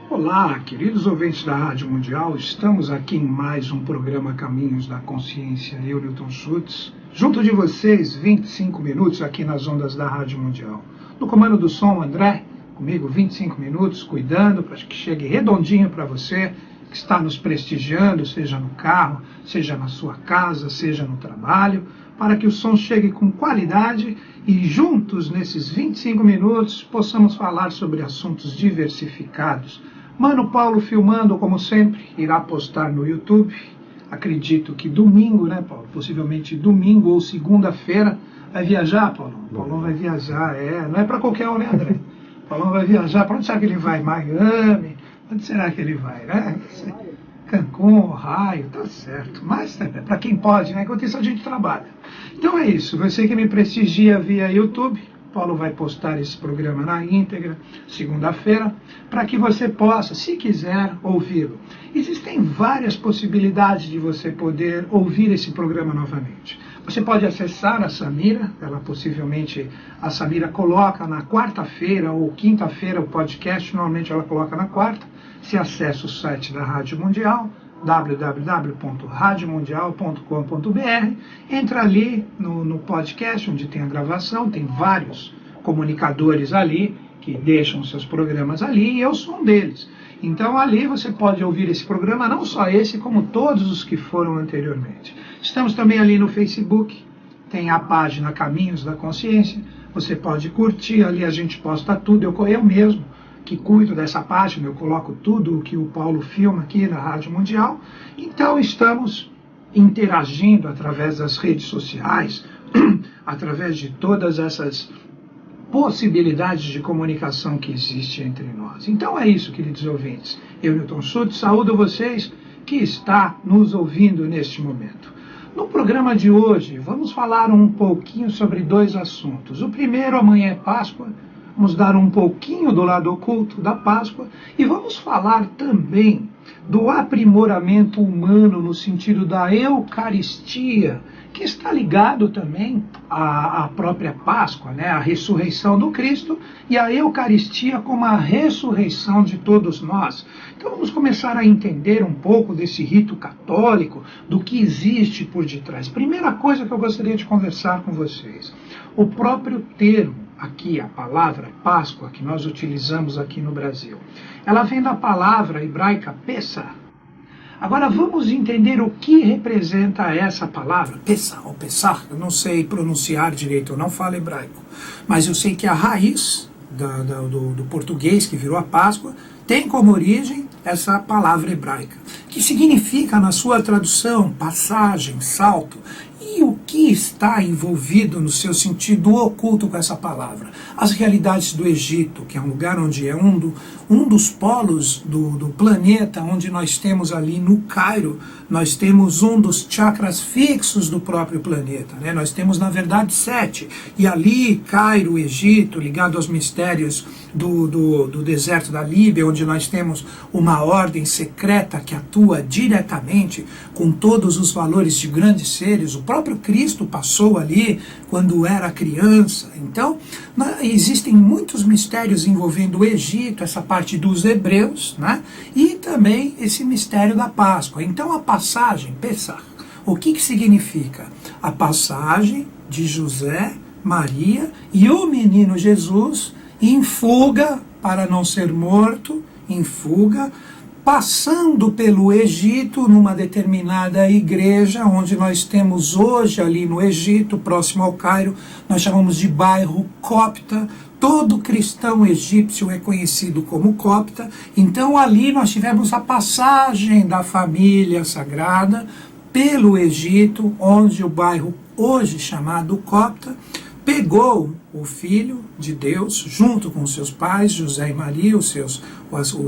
Olá, queridos ouvintes da Rádio Mundial, estamos aqui em mais um programa Caminhos da Consciência, eu, Newton Schultz, junto de vocês, 25 minutos aqui nas ondas da Rádio Mundial. No comando do som, André, comigo 25 minutos, cuidando para que chegue redondinho para você, que está nos prestigiando, seja no carro, seja na sua casa, seja no trabalho, para que o som chegue com qualidade e juntos, nesses 25 minutos, possamos falar sobre assuntos diversificados. Mano Paulo filmando, como sempre, irá postar no YouTube. Acredito que domingo, né, Paulo? Possivelmente domingo ou segunda-feira. Vai viajar, Paulo? Paulo vai viajar, não é para qualquer um, né, André? Paulo vai viajar. Para onde será que ele vai? Miami? Onde será que ele vai, né? Cancún, Ohio, tá certo. Mas é para quem pode, né? Enquanto isso a gente trabalha. Então é isso. Você que me prestigia via YouTube, Paulo vai postar esse programa na íntegra, segunda-feira, para que você possa, se quiser, ouvi-lo. Existem várias possibilidades de você poder ouvir esse programa novamente. Você pode acessar a Samira, a Samira coloca na quarta-feira ou quinta-feira o podcast, normalmente ela coloca na quarta. Se acessa o site da Rádio Mundial, www.radiomundial.com.br, entra ali no podcast, onde tem a gravação, tem vários comunicadores ali, que deixam seus programas ali, e eu sou um deles. Então ali você pode ouvir esse programa, não só esse, como todos os que foram anteriormente. Estamos também ali no Facebook, tem a página Caminhos da Consciência, você pode curtir, ali a gente posta tudo, eu mesmo que cuido dessa página, eu coloco tudo o que o Paulo filma aqui na Rádio Mundial. Então estamos interagindo através das redes sociais, através de todas essas possibilidades de comunicação que existem entre nós. Então é isso, queridos ouvintes. Eu, Newton Schultz, saúdo vocês que está nos ouvindo neste momento. No programa de hoje, vamos falar um pouquinho sobre dois assuntos. O primeiro, amanhã é Páscoa. Vamos dar um pouquinho do lado oculto da Páscoa e vamos falar também do aprimoramento humano no sentido da Eucaristia, que está ligado também à própria Páscoa, né? A ressurreição do Cristo e a Eucaristia como a ressurreição de todos nós. Então vamos começar a entender um pouco desse rito católico, do que existe por detrás. Primeira coisa que eu gostaria de conversar com vocês, o próprio termo, aqui a palavra Páscoa, que nós utilizamos aqui no Brasil, ela vem da palavra hebraica Pessah. Agora vamos entender o que representa essa palavra, Pessah ou Pessah. Eu não sei pronunciar direito, eu não falo hebraico, mas eu sei que a raiz do português que virou a Páscoa tem como origem essa palavra hebraica, que significa, na sua tradução, passagem, salto. E o que está envolvido no seu sentido oculto com essa palavra? As realidades do Egito, que é um lugar onde é um dos polos do planeta, onde nós temos ali no Cairo, nós temos um dos chakras fixos do próprio planeta, né? Nós temos, na verdade, 7. E ali, Cairo, Egito, ligado aos mistérios do deserto da Líbia, onde nós temos uma ordem secreta que atua diretamente com todos os valores de grandes seres. O próprio Cristo passou ali quando era criança. Então, existem muitos mistérios envolvendo o Egito, essa parte dos hebreus, né? E também esse mistério da Páscoa. Então, a passagem, Pessah, o que significa? A passagem de José, Maria e o menino Jesus em fuga para não ser morto, em fuga, passando pelo Egito, numa determinada igreja, onde nós temos hoje ali no Egito, próximo ao Cairo, nós chamamos de bairro copta. Todo cristão egípcio é conhecido como copta. Então ali nós tivemos a passagem da família sagrada pelo Egito, onde o bairro hoje chamado copta pegou o Filho de Deus, junto com seus pais, José e Maria,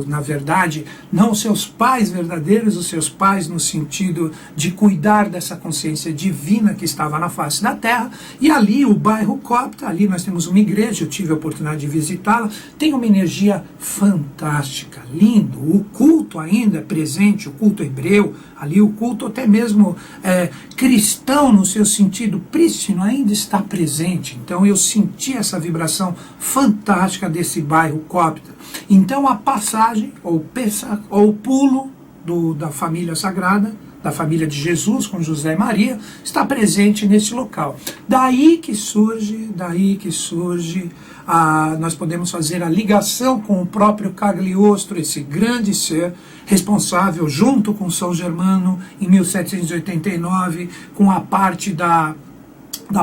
na verdade, não os seus pais verdadeiros, os seus pais no sentido de cuidar dessa consciência divina que estava na face da terra, e ali o bairro Copta, ali nós temos uma igreja, eu tive a oportunidade de visitá-la, tem uma energia fantástica, lindo, o culto ainda presente, o culto hebreu, ali o culto até mesmo cristão no seu sentido prístino ainda está presente, então eu senti sentir essa vibração fantástica desse bairro cópita. Então a passagem, ou o pulo da família sagrada, da família de Jesus com José e Maria, está presente nesse local. Daí que surge, nós podemos fazer a ligação com o próprio Cagliostro, esse grande ser responsável, junto com São Germano, em 1789, com a parte da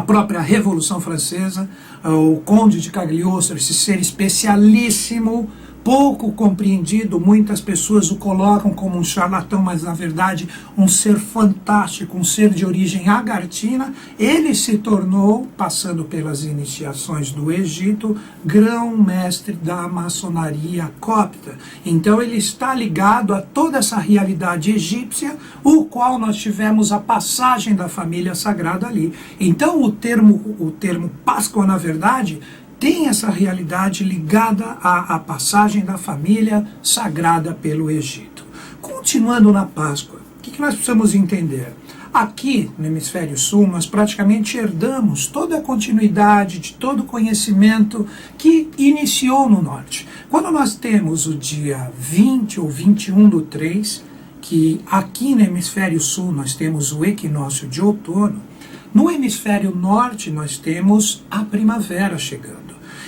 própria Revolução Francesa, o Conde de Cagliostro, esse ser especialíssimo, pouco compreendido, muitas pessoas o colocam como um charlatão, mas na verdade um ser fantástico, um ser de origem agartina. Ele se tornou, passando pelas iniciações do Egito, grão-mestre da maçonaria cópita. Então ele está ligado a toda essa realidade egípcia, o qual nós tivemos a passagem da família sagrada ali. Então o termo Páscoa, na verdade, tem essa realidade ligada à passagem da família sagrada pelo Egito. Continuando na Páscoa, o que nós precisamos entender? Aqui no Hemisfério Sul, nós praticamente herdamos toda a continuidade de todo o conhecimento que iniciou no Norte. Quando nós temos o dia 20 ou 21/3, que aqui no Hemisfério Sul nós temos o equinócio de outono, no Hemisfério Norte nós temos a primavera chegando.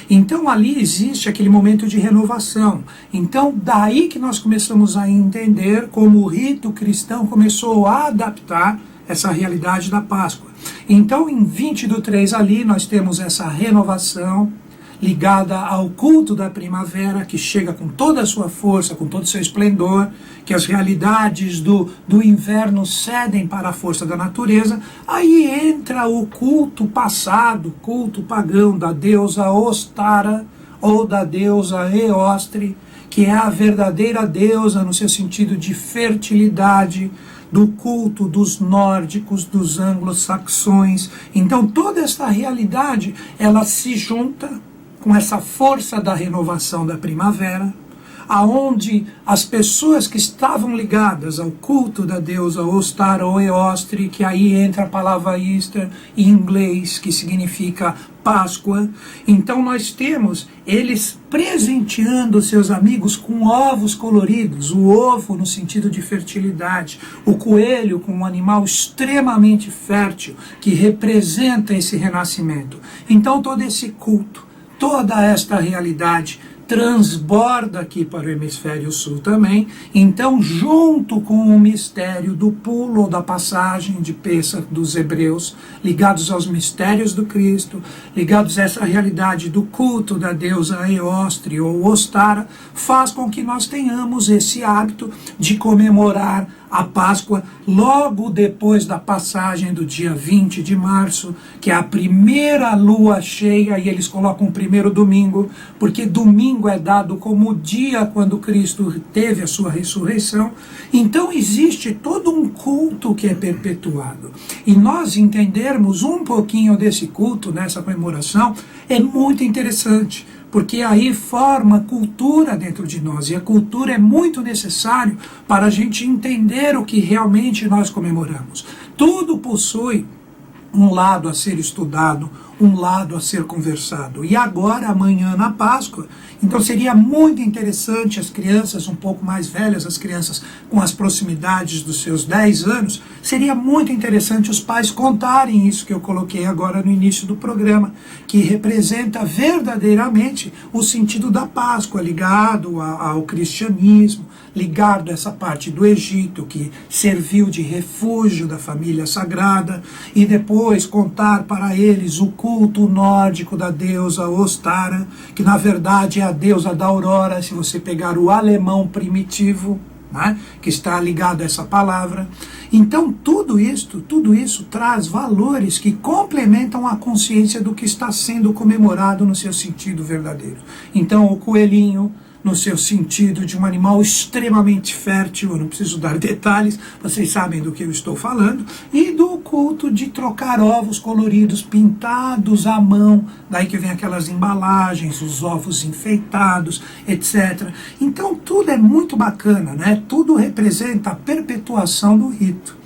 Então ali existe aquele momento de renovação. Então daí que nós começamos a entender como o rito cristão começou a adaptar essa realidade da Páscoa. Então em 20/3 ali nós temos essa renovação ligada ao culto da primavera, que chega com toda a sua força, com todo o seu esplendor, que as realidades do inverno cedem para a força da natureza. Aí entra o culto passado, culto pagão da deusa Ostara, ou da deusa Eostre, que é a verdadeira deusa no seu sentido de fertilidade, do culto dos nórdicos, dos anglo-saxões. Então toda essa realidade, ela se junta com essa força da renovação da primavera, aonde as pessoas que estavam ligadas ao culto da deusa Ostara ou Eostre, que aí entra a palavra Easter em inglês, que significa Páscoa. Então nós temos eles presenteando seus amigos com ovos coloridos, o ovo no sentido de fertilidade, o coelho com um animal extremamente fértil, que representa esse renascimento. Então todo esse culto, toda esta realidade transborda aqui para o Hemisfério Sul também. Então, junto com o mistério do pulo ou da passagem de Pêssach dos hebreus, ligados aos mistérios do Cristo, ligados a essa realidade do culto da deusa Eostre ou Ostara, faz com que nós tenhamos esse hábito de comemorar a Páscoa logo depois da passagem do dia 20 de março, que é a primeira lua cheia, e eles colocam o primeiro domingo, porque domingo é dado como o dia quando Cristo teve a sua ressurreição. Então existe todo um culto que é perpetuado. E nós entendermos um pouquinho desse culto nessa comemoração é muito interessante, porque aí forma cultura dentro de nós, e a cultura é muito necessário para a gente entender o que realmente nós comemoramos. Tudo possui um lado a ser estudado, um lado a ser conversado. E agora, amanhã, na Páscoa, então seria muito interessante as crianças um pouco mais velhas, as crianças com as proximidades dos seus 10 anos, seria muito interessante os pais contarem isso que eu coloquei agora no início do programa, que representa verdadeiramente o sentido da Páscoa, ligado ao cristianismo, ligado a essa parte do Egito, que serviu de refúgio da família sagrada, e depois contar para eles o culto nórdico da deusa Ostara, que na verdade é a deusa da aurora, se você pegar o alemão primitivo, né, que está ligado a essa palavra. Então tudo isso traz valores que complementam a consciência do que está sendo comemorado no seu sentido verdadeiro. Então o coelhinho, no seu sentido de um animal extremamente fértil, eu não preciso dar detalhes, vocês sabem do que eu estou falando, e do culto de trocar ovos coloridos, pintados à mão, daí que vem aquelas embalagens, os ovos enfeitados, etc. Então tudo é muito bacana, né? Tudo representa a perpetuação do rito.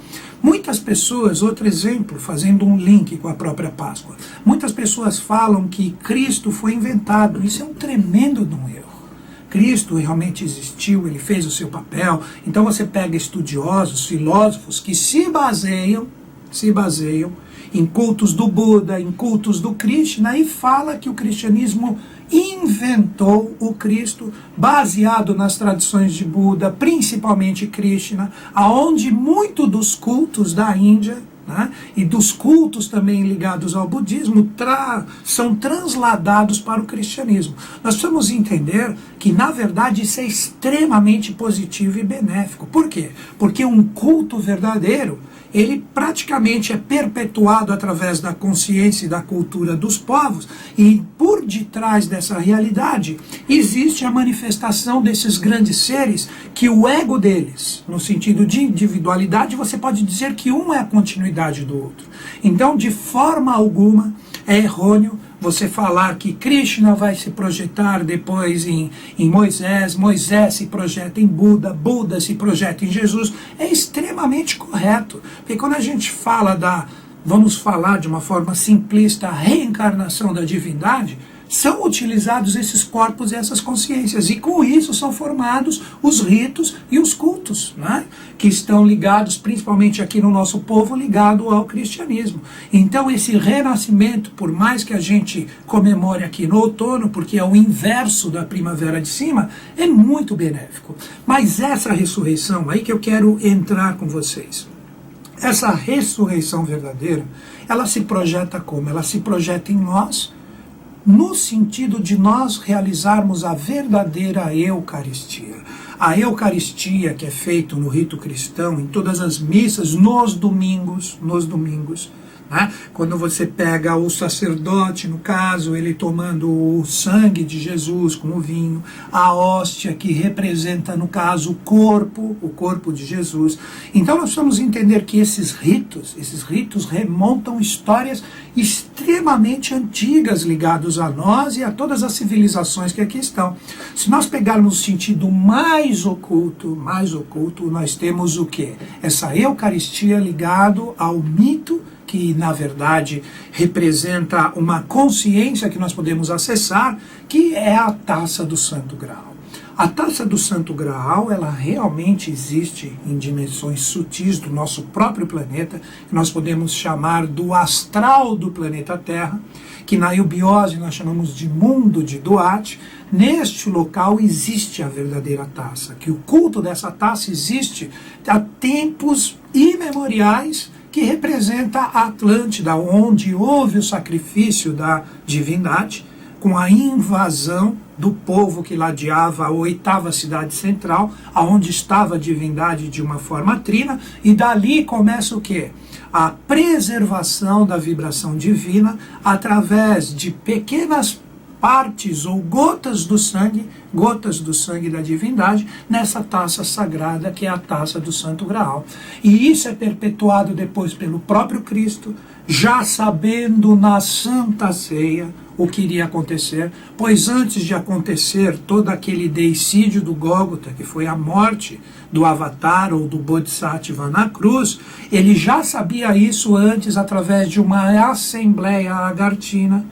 Muitas pessoas, outro exemplo, fazendo um link com a própria Páscoa, muitas pessoas falam que Cristo foi inventado. Isso é um tremendo de um erro. Cristo realmente existiu, ele fez o seu papel. Então você pega estudiosos, filósofos que se baseiam em cultos do Buda, em cultos do Krishna, e fala que o cristianismo inventou o Cristo baseado nas tradições de Buda, principalmente Krishna, aonde muito dos cultos da Índia, né, e dos cultos também ligados ao budismo são transladados para o cristianismo. Nós precisamos entender que, na verdade, isso é extremamente positivo e benéfico. Por quê? Porque um culto verdadeiro, ele praticamente é perpetuado através da consciência e da cultura dos povos, e por detrás dessa realidade existe a manifestação desses grandes seres, que o ego deles, no sentido de individualidade, você pode dizer que um é a continuidade do outro. Então, de forma alguma, é errôneo você falar que Krishna vai se projetar depois em Moisés, Moisés se projeta em Buda, Buda se projeta em Jesus. É extremamente correto. Porque quando a gente fala vamos falar de uma forma simplista, a reencarnação da divindade, são utilizados esses corpos e essas consciências, e com isso são formados os ritos e os cultos, né, que estão ligados, principalmente aqui no nosso povo, ligado ao cristianismo. Então esse renascimento, por mais que a gente comemore aqui no outono, porque é o inverso da primavera de cima, é muito benéfico. Mas essa ressurreição, aí que eu quero entrar com vocês, essa ressurreição verdadeira, ela se projeta como? Ela se projeta em nós, no sentido de nós realizarmos a verdadeira Eucaristia. A Eucaristia, que é feita no rito cristão, em todas as missas, nos domingos, né? Quando você pega o sacerdote, no caso, ele tomando o sangue de Jesus com o vinho, a hóstia que representa, no caso, o corpo de Jesus. Então nós precisamos entender que esses ritos remontam histórias extremamente antigas ligados a nós e a todas as civilizações que aqui estão. Se nós pegarmos o sentido mais oculto, nós temos o quê? Essa Eucaristia ligado ao mito, que na verdade representa uma consciência que nós podemos acessar, que é a Taça do Santo Graal. A Taça do Santo Graal, ela realmente existe em dimensões sutis do nosso próprio planeta, que nós podemos chamar do astral do planeta Terra, que na eubiose nós chamamos de mundo de Duat. Neste local existe a verdadeira taça, que o culto dessa taça existe há tempos imemoriais, que representa a Atlântida, onde houve o sacrifício da divindade, com a invasão do povo que ladeava a 8ª cidade central, aonde estava a divindade de uma forma trina, e dali começa o quê? A preservação da vibração divina através de pequenas partes ou gotas do sangue da divindade, nessa taça sagrada que é a Taça do Santo Graal. E isso é perpetuado depois pelo próprio Cristo, já sabendo na Santa Ceia o que iria acontecer, pois antes de acontecer todo aquele deicídio do Gólgota, que foi a morte do Avatar ou do Bodhisattva na cruz, ele já sabia isso antes através de uma assembleia agartina,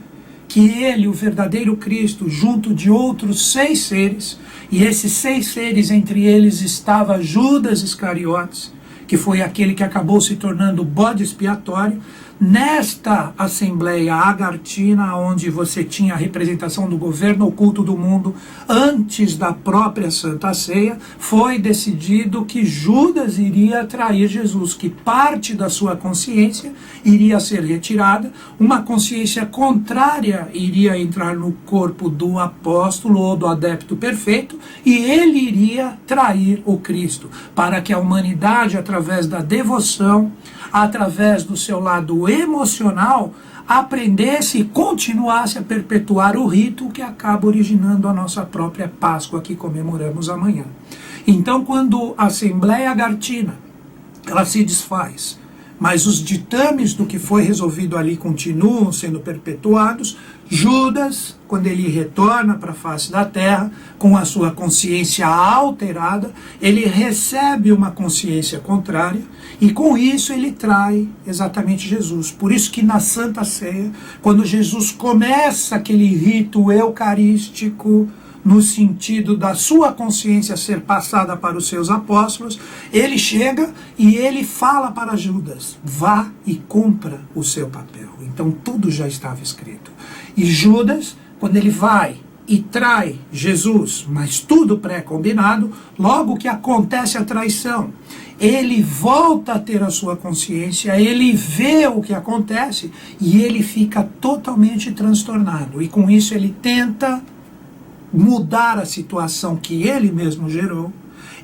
que ele, o verdadeiro Cristo, junto de outros 6 seres, e esses 6 seres, entre eles estava Judas Iscariotes, que foi aquele que acabou se tornando o bode expiatório, nesta assembleia agartina, onde você tinha a representação do governo oculto do mundo, antes da própria Santa Ceia, foi decidido que Judas iria trair Jesus, que parte da sua consciência iria ser retirada, uma consciência contrária iria entrar no corpo do apóstolo ou do adepto perfeito, e ele iria trair o Cristo, para que a humanidade, através da devoção, através do seu lado emocional, aprendesse e continuasse a perpetuar o rito que acaba originando a nossa própria Páscoa que comemoramos amanhã. Então, quando a Assembleia Agartina ela se desfaz, mas os ditames do que foi resolvido ali continuam sendo perpetuados. Judas, quando ele retorna para a face da terra, com a sua consciência alterada, ele recebe uma consciência contrária, e com isso ele trai exatamente Jesus. Por isso que na Santa Ceia, quando Jesus começa aquele rito eucarístico, no sentido da sua consciência ser passada para os seus apóstolos, ele chega e ele fala para Judas: vá e cumpra o seu papel. Então tudo já estava escrito. E Judas, quando ele vai e trai Jesus, mas tudo pré-combinado, logo que acontece a traição, ele volta a ter a sua consciência, ele vê o que acontece e ele fica totalmente transtornado. E com isso ele tenta mudar a situação que ele mesmo gerou.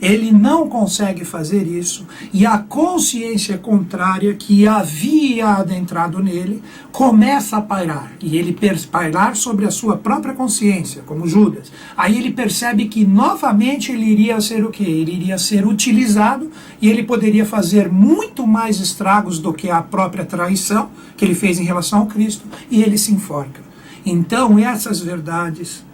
Ele não consegue fazer isso, e a consciência contrária que havia adentrado nele começa a pairar, e ele pairar sobre a sua própria consciência, como Judas. Aí ele percebe que novamente ele iria ser o quê? Ele iria ser utilizado, e ele poderia fazer muito mais estragos do que a própria traição que ele fez em relação ao Cristo, e ele se enforca. Então essas verdades,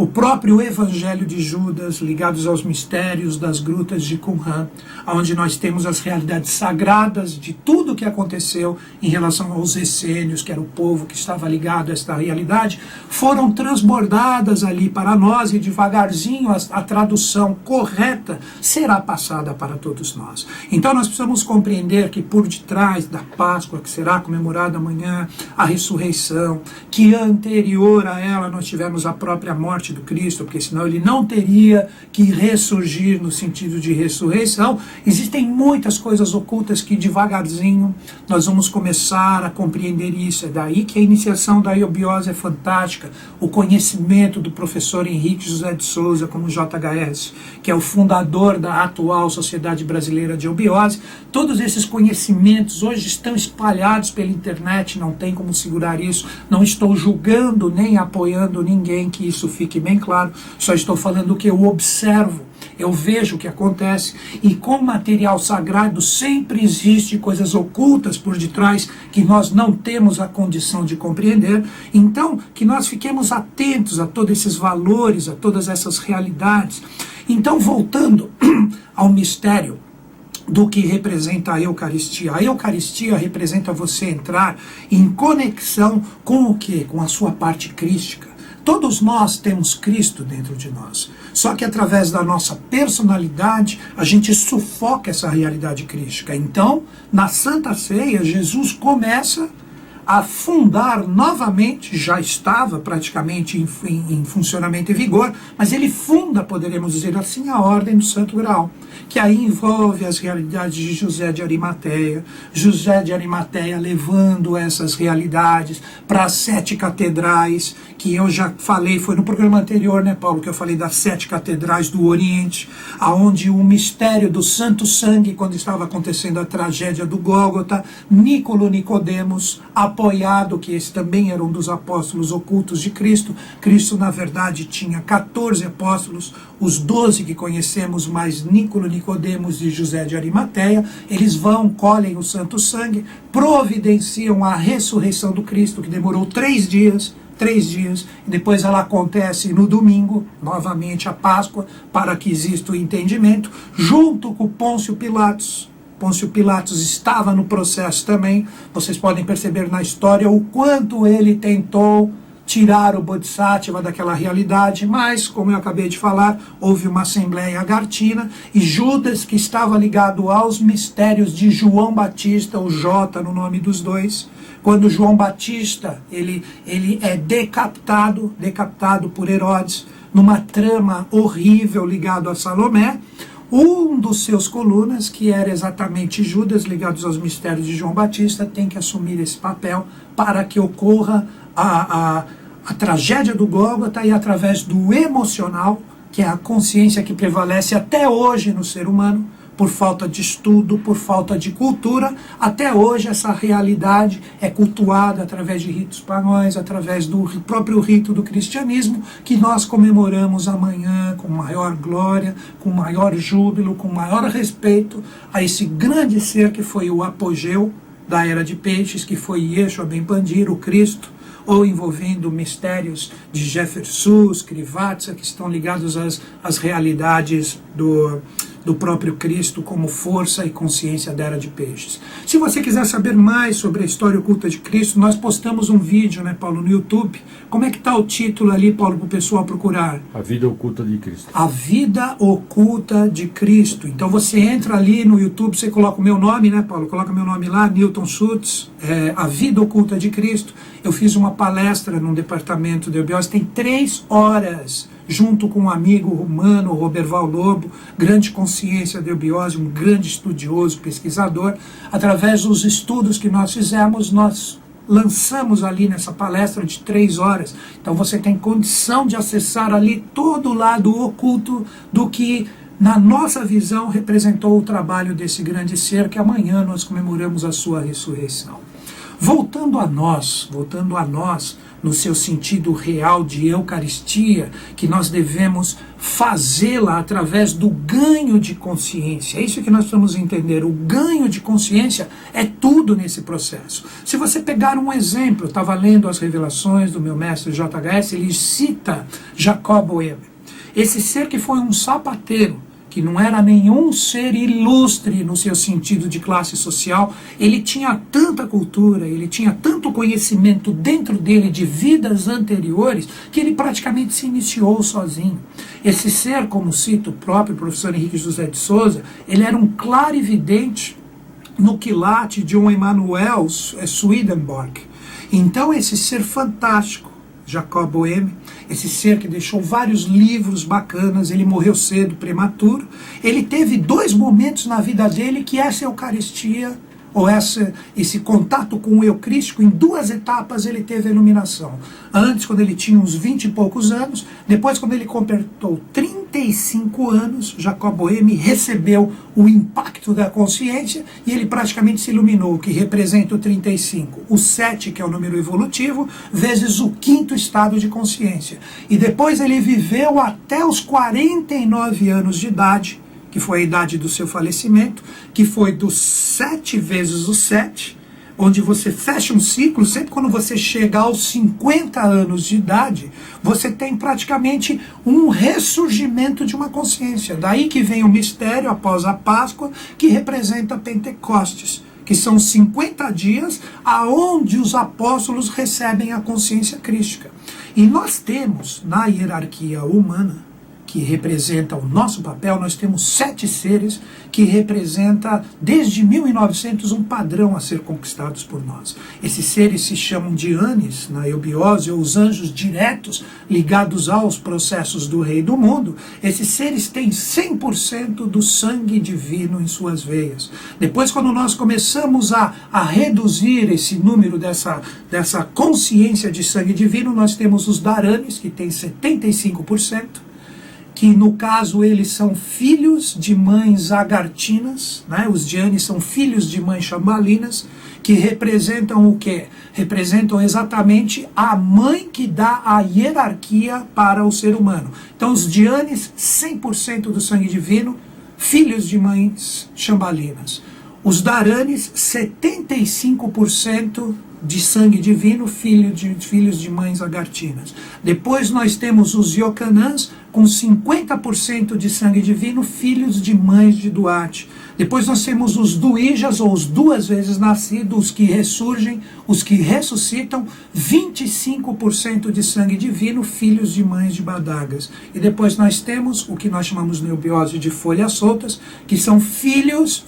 o próprio Evangelho de Judas, ligados aos mistérios das grutas de Qumran, onde nós temos as realidades sagradas de tudo o que aconteceu em relação aos essênios, que era o povo que estava ligado a esta realidade, foram transbordadas ali para nós, e devagarzinho a tradução correta será passada para todos nós. Então nós precisamos compreender que por detrás da Páscoa, que será comemorada amanhã, a ressurreição, que anterior a ela nós tivemos a própria morte do Cristo, porque senão ele não teria que ressurgir no sentido de ressurreição. Existem muitas coisas ocultas que devagarzinho nós vamos começar a compreender isso. É daí que a iniciação da eubiose é fantástica, o conhecimento do professor Henrique José de Souza, como JHS, que é o fundador da atual Sociedade Brasileira de Eubiose. Todos esses conhecimentos hoje estão espalhados pela internet, não tem como segurar isso. Não estou julgando nem apoiando ninguém, que isso fique bem claro, só estou falando o que eu observo, eu vejo o que acontece, e com material sagrado sempre existe coisas ocultas por detrás que nós não temos a condição de compreender. Então, que nós fiquemos atentos a todos esses valores, a todas essas realidades. Então, voltando ao mistério do que representa a Eucaristia. A Eucaristia representa você entrar em conexão com o quê? Com a sua parte crística. Todos nós temos Cristo dentro de nós, só que através da nossa personalidade a gente sufoca essa realidade crística. Então, na Santa Ceia, Jesus começa a fundar novamente, já estava praticamente em funcionamento e vigor, mas ele funda, poderemos dizer assim, a ordem do Santo Graal, que aí envolve as realidades de José de Arimateia, levando essas realidades para as 7 catedrais, que eu já falei, foi no programa anterior, né, Paulo, que eu falei das 7 catedrais do Oriente, aonde o mistério do Santo Sangue, quando estava acontecendo a tragédia do Gólgota, Nicolo Nicodemos, apoiado, que esse também era um dos apóstolos ocultos de Cristo. Cristo, na verdade, tinha 14 apóstolos, os 12 que conhecemos, mais Nicolo Nicodemos e José de Arimateia. Eles vão, colhem o Santo Sangue, providenciam a ressurreição do Cristo, que demorou 3 dias, e depois ela acontece no domingo, novamente a Páscoa, para que exista o entendimento, junto com Pôncio Pilatos. Pôncio Pilatos estava no processo também. Vocês podem perceber na história o quanto ele tentou tirar o Bodhisattva daquela realidade, mas, como eu acabei de falar, houve uma assembleia agartina, e Judas, que estava ligado aos mistérios de João Batista, o J no nome dos dois, quando João Batista ele é decapitado por Herodes, numa trama horrível ligado a Salomé, um dos seus colunas, que era exatamente Judas, ligados aos mistérios de João Batista, tem que assumir esse papel para que ocorra a tragédia do Gólgota, e através do emocional, que é a consciência que prevalece até hoje no ser humano, por falta de estudo, por falta de cultura, até hoje essa realidade é cultuada através de ritos pagãos, através do próprio rito do cristianismo, que nós comemoramos amanhã com maior glória, com maior júbilo, com maior respeito a esse grande ser que foi o apogeu da Era de Peixes, que foi Yeshua Ben Pandir, o Cristo, ou envolvendo mistérios de Jeffersus, Krivatsa, que estão ligados às realidades do próprio Cristo como força e consciência da Era de Peixes. Se você quiser saber mais sobre a história oculta de Cristo, nós postamos um vídeo, né, Paulo, no YouTube. Como é que está o título ali, Paulo, para o pessoal procurar? A Vida Oculta de Cristo. A Vida Oculta de Cristo. Então você entra ali no YouTube, você coloca o meu nome, né, Paulo? Coloca meu nome lá, Newton Schutz, A Vida Oculta de Cristo. Eu fiz uma palestra num departamento de eubiose, tem 3 horas, junto com um amigo humano, Roberval Lobo, grande consciência de eubiose, um grande estudioso, pesquisador. Através dos estudos que nós fizemos, nós lançamos ali nessa palestra de 3 horas. Então você tem condição de acessar ali todo o lado oculto do que, na nossa visão, representou o trabalho desse grande ser, que amanhã nós comemoramos a sua ressurreição. Voltando a nós, no seu sentido real de Eucaristia, que nós devemos fazê-la através do ganho de consciência. É isso que nós precisamos entender. O ganho de consciência é tudo nesse processo. Se você pegar um exemplo, eu estava lendo as revelações do meu mestre JHS, ele cita Jacob Boehme. Esse ser que foi um sapateiro, que não era nenhum ser ilustre no seu sentido de classe social, ele tinha tanta cultura, ele tinha tanto conhecimento dentro dele de vidas anteriores, que ele praticamente se iniciou sozinho. Esse ser, como cita o próprio professor Henrique José de Souza, ele era um clarividente no quilate de um Emanuel Swedenborg. Então esse ser fantástico, Jacob Boehme, esse ser que deixou vários livros bacanas, ele morreu cedo, prematuro, ele teve 2 momentos na vida dele que essa Eucaristia, ou esse contato com o Eucrístico, em 2 etapas ele teve a iluminação. Antes, quando ele tinha uns 20 e poucos anos, depois, quando ele completou 35 anos, Jacob Boehme recebeu o impacto da consciência e ele praticamente se iluminou, o que representa o 35. O 7, que é o número evolutivo, vezes o 5º estado de consciência. E depois ele viveu até os 49 anos de idade, que foi a idade do seu falecimento, que foi dos 7 vezes o 7, onde você fecha um ciclo. Sempre quando você chega aos 50 anos de idade, você tem praticamente um ressurgimento de uma consciência. Daí que vem o mistério após a Páscoa, que representa Pentecostes, que são 50 dias aonde os apóstolos recebem a consciência crística. E nós temos, na hierarquia humana, que representa o nosso papel, nós temos 7 seres que representam, desde 1900, um padrão a ser conquistados por nós. Esses seres se chamam de Anes, na eubiose, ou os anjos diretos ligados aos processos do Rei do Mundo. Esses seres têm 100% do sangue divino em suas veias. Depois, quando nós começamos a reduzir esse número dessa consciência de sangue divino, nós temos os Dharanis, que têm 75%, que no caso eles são filhos de mães agartinas, né? Os Dhyanis são filhos de mães shambhalinas, que representam o quê? Representam exatamente a mãe que dá a hierarquia para o ser humano. Então os Dhyanis, 100% do sangue divino, filhos de mães shambhalinas. Os Dharanis, 75% de sangue divino, filhos de mães agartinas. Depois nós temos os Yokanãs, com 50% de sangue divino, filhos de mães de Duarte. Depois nós temos os Duijas, ou os 2 vezes nascidos, os que ressurgem, os que ressuscitam, 25% de sangue divino, filhos de mães de Badagas. E depois nós temos o que nós chamamos na eubiose de folhas soltas, que são filhos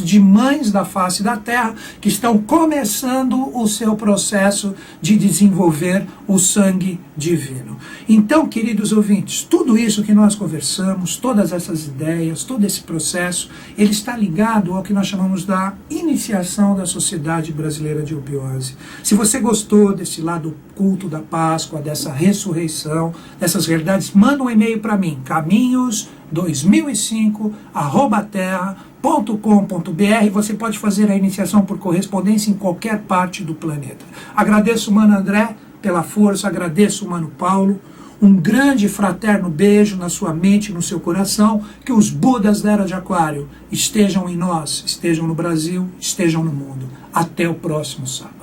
de mães da face da terra, que estão começando o seu processo de desenvolver o sangue divino. Então, queridos ouvintes, tudo isso que nós conversamos, todas essas ideias, todo esse processo, ele está ligado ao que nós chamamos da iniciação da Sociedade Brasileira de Eubiose. Se você gostou desse lado culto da Páscoa, dessa ressurreição, dessas verdades, manda um e-mail para mim, caminhos2005@terra.com.br. Você pode fazer a iniciação por correspondência em qualquer parte do planeta. Agradeço o Mano André pela força, agradeço o Mano Paulo. Um grande fraterno beijo na sua mente e no seu coração. Que os Budas da Era de Aquário estejam em nós, estejam no Brasil, estejam no mundo. Até o próximo sábado.